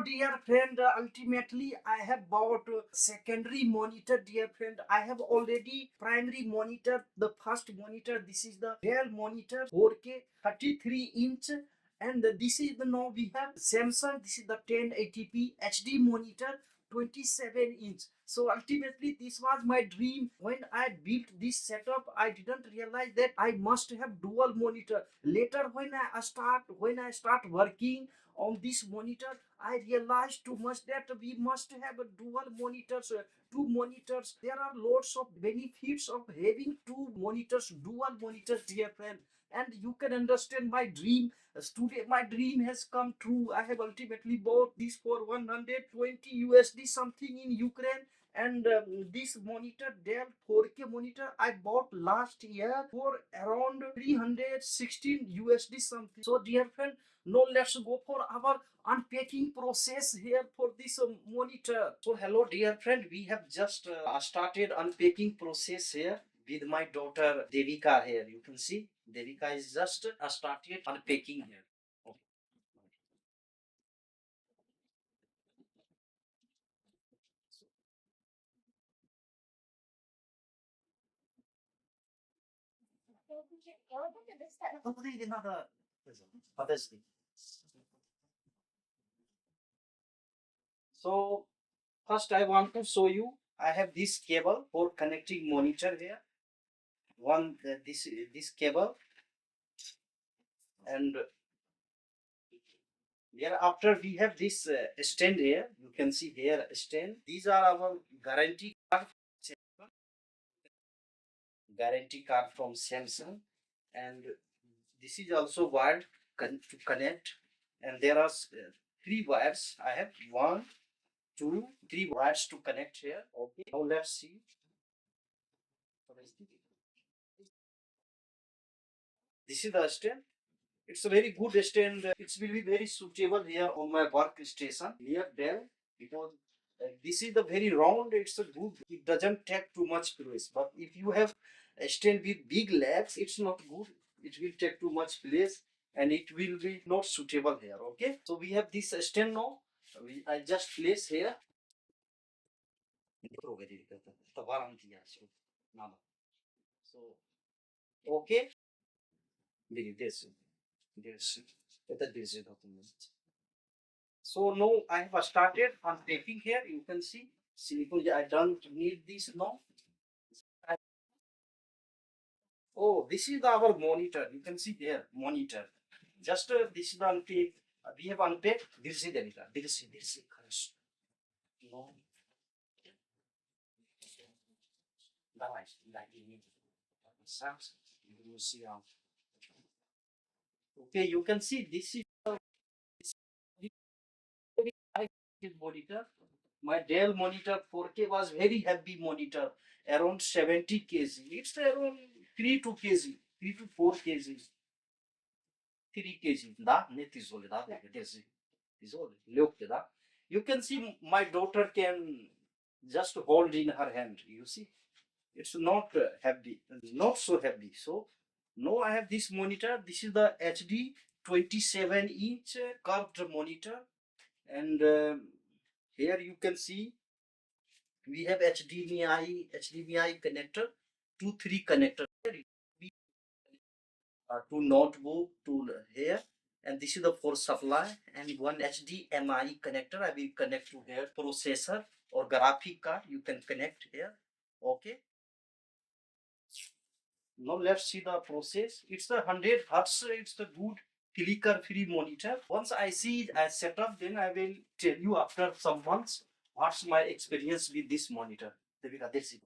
dear friend, ultimately I have bought secondary monitor, dear friend. I have already primary monitor, the first monitor. This is the Dell monitor, 4K, 33-inch. And this is the now we have Samsung. This is the 1080p HD monitor, 27-inch. So ultimately, this was my dream. When I built this setup, I didn't realize that I must have dual monitor. Later, when I start working on this monitor, I realized too much that we must have a dual monitors, two monitors. There are lots of benefits of having two monitors, dual monitors, dear friend. And you can understand my dream. Today my dream has come true. I have ultimately bought this for 120 USD something in Ukraine. And this monitor, Dell 4K monitor, I bought last year for around 316 USD something. So dear friend, now let's go for our unpacking process here for this monitor. So hello dear friend, we have just started unpacking process here with my daughter Devika here. You can see Devika is just started unpacking here. Okay. Oh, they did not, others. So first I want to show you, I have this cable for connecting monitor here. One this cable, and thereafter we have this stand here. You can see here stand. These are our guarantee card from Samsung, and this is also wired to connect. And there are three wires. I have one, two, three wires to connect here. Okay. Now let's see. This is the stand. It's a very good stand. It will be very suitable here on my workstation near Dell, because this is the very round. It's a good. It doesn't take too much place. But if you have a stand with big legs, it's not good. It will take too much place and it will be not suitable here. Okay. So we have this stand now. I just place here. So okay. This. This. This. So now I have started on taping here. You can see silicone. I don't need this now. Oh, this is our monitor. You can see there monitor. Just this is the unpack. We have unpacked. This is the data. This is correct. No, давай, дай мне. Сам. You see okay, you can see this is very high monitor. My Dell monitor 4K was very heavy monitor, around 70 kg. It's around 3 to kg, 3 to 4 kg, 3 kg. Da, ne tizole da, desi. Tizole, lukte da. You can see my daughter can just hold in her hand. You see, it's not heavy, not so heavy. So now I have this monitor. This is the HD 27-inch curved monitor, and here you can see we have HDMI connector, two three connector to notebook to here, and this is the for supply, and one HDMI connector. I will connect to here processor or graphic card. You can connect here. Okay. Now let's see the process. It's the 100 hertz. It's the good clicker free monitor. Once I see I set up, then I will tell you after some months what's my experience with this monitor. Devika, that's it.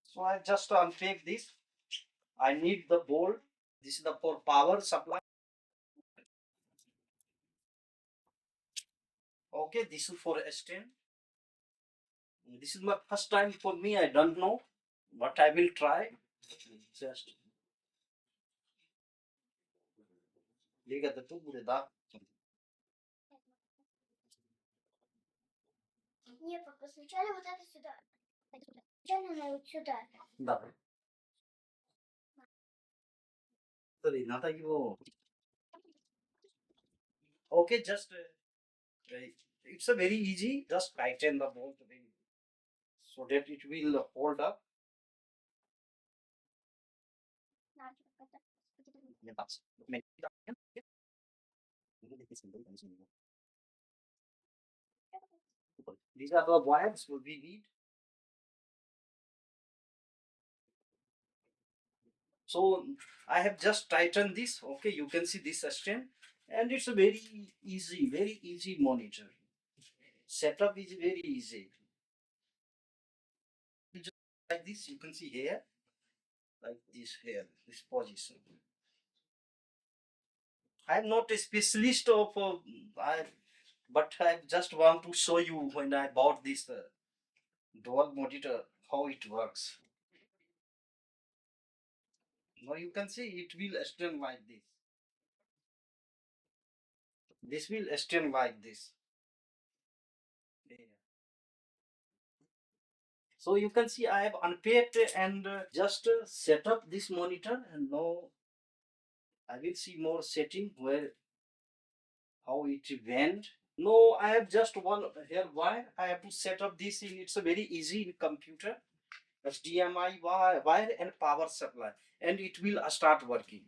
So I just unpack this. I need the board. This is the for power supply. Okay, this is for a stand. This is my first time for me. I don't know, but I will try. Just liga the two bude da. Нет, вот постучали вот это сюда. 나 sorry, 나다 이거. Okay, just it's a very easy. Just tighten the bolt so that it will hold up. Yeah, that's- These are the wires we need. So I have just tightened this. Okay, you can see this stand, and it's a very easy monitor. Setup is very easy. You just like this, you can see here, like this here, this position. I am not a specialist of, but I just want to show you when I bought this dual monitor how it works. Now you can see it will stand like this. This will stand like this. Yeah. So you can see I have unpacked and just set up this monitor, and now I will see more setting where how it went. No, I have just one here wire. I have to set up this in. It's a very easy in computer. HDMI wire and power supply, and it will start working.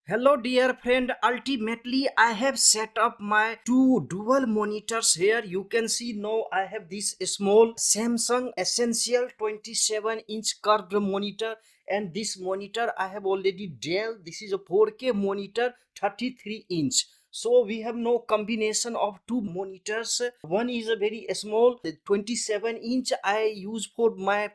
Hello dear friend, ultimately I have set up my two dual monitors here. You can see now I have this small Samsung Essential 27-inch curved monitor, and this monitor I have already Dell. This is a 4K monitor 33-inch. So we have no combination of two monitors. One is a very small 27-inch I use for my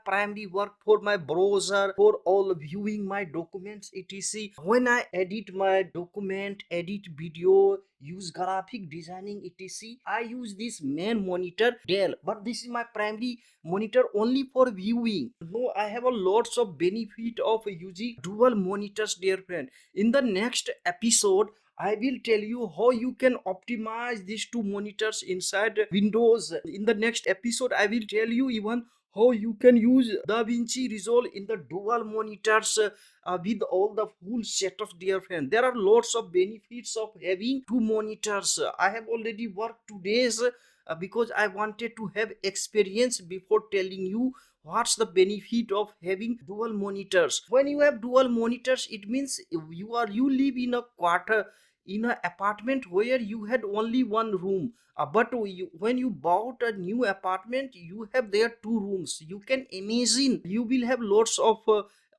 primary work, for my browser, for all viewing my documents etc. When I edit my document, edit video, use graphic designing etc, I use this main monitor Dell, but this is my primary monitor only for viewing. No, I have a lots of benefit of using dual monitors dear friend. In the next episode I will tell you how you can optimize these two monitors inside Windows. In the next episode, I will tell you even how you can use DaVinci Resolve in the dual monitors with all the full set of dear friend. There are lots of benefits of having two monitors. I have already worked 2 days because I wanted to have experience before telling you what's the benefit of having dual monitors. When you have dual monitors, it means you live in a quarter, in an apartment where you had only one room, but when you bought a new apartment you have there two rooms. You can imagine you will have lots of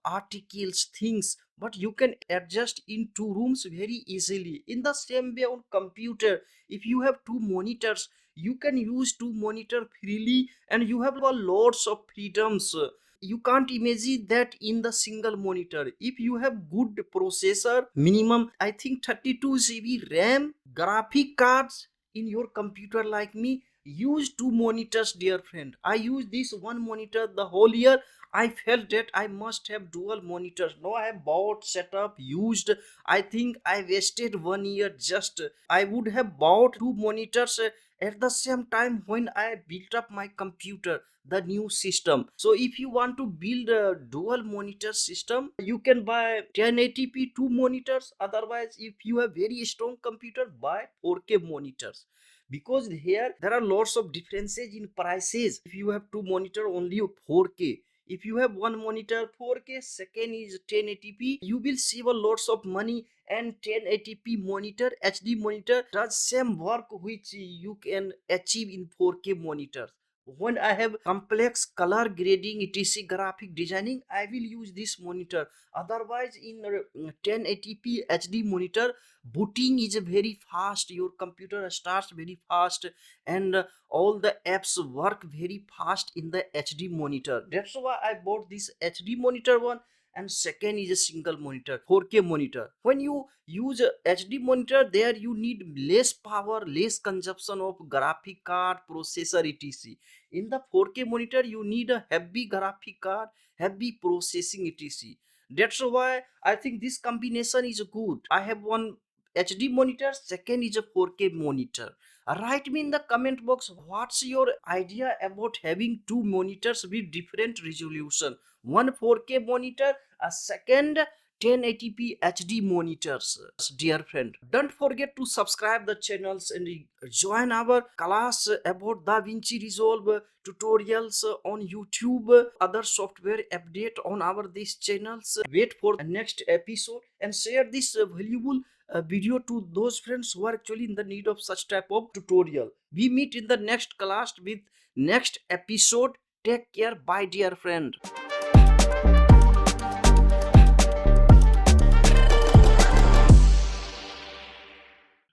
articles things, but you can adjust in two rooms very easily. In the same way on computer, if you have two monitors you can use two monitor freely and you have a lots of freedoms. You can't imagine that in the single monitor. If you have good processor, minimum I think 32 GB RAM, graphic cards in your computer like me, use two monitors dear friend. I use this one monitor the whole year. I felt that I must have dual monitors. No, I have bought, set up, used. I think I wasted 1 year just. I would have bought two monitors at the same time when I built up my computer, the new system. So if you want to build a dual monitor system, you can buy 1080p two monitors. Otherwise, if you have very strong computer, buy 4K monitors. Because here there are lots of differences in prices. If you have two monitor only 4K, if you have one monitor 4K, second is 1080p, you will save a lots of money. And 1080p monitor, HD monitor does same work which you can achieve in 4K monitors. When I have complex color grading etc graphic designing, I will use this monitor. Otherwise in 1080p HD monitor, booting is very fast, your computer starts very fast, and all the apps work very fast in the HD monitor. That's why I bought this HD monitor one. And second is a single monitor 4K monitor. When you use a HD monitor, there you need less power, less consumption of graphic card, processor etc. In the 4K monitor you need a heavy graphic card, heavy processing etc. That's why I think this combination is good. I have one HD monitor, second is a 4K monitor. Write me in the comment box what's your idea about having two monitors with different resolution. One 4K monitor, a second 1080p HD monitors. Dear friend, don't forget to subscribe the channels and join our class about DaVinci Resolve tutorials on YouTube, other software update on our these channels. Wait for the next episode and share this valuable video to those friends who are actually in the need of such type of tutorial. We meet in the next class with next episode. Take care. Bye, dear friend.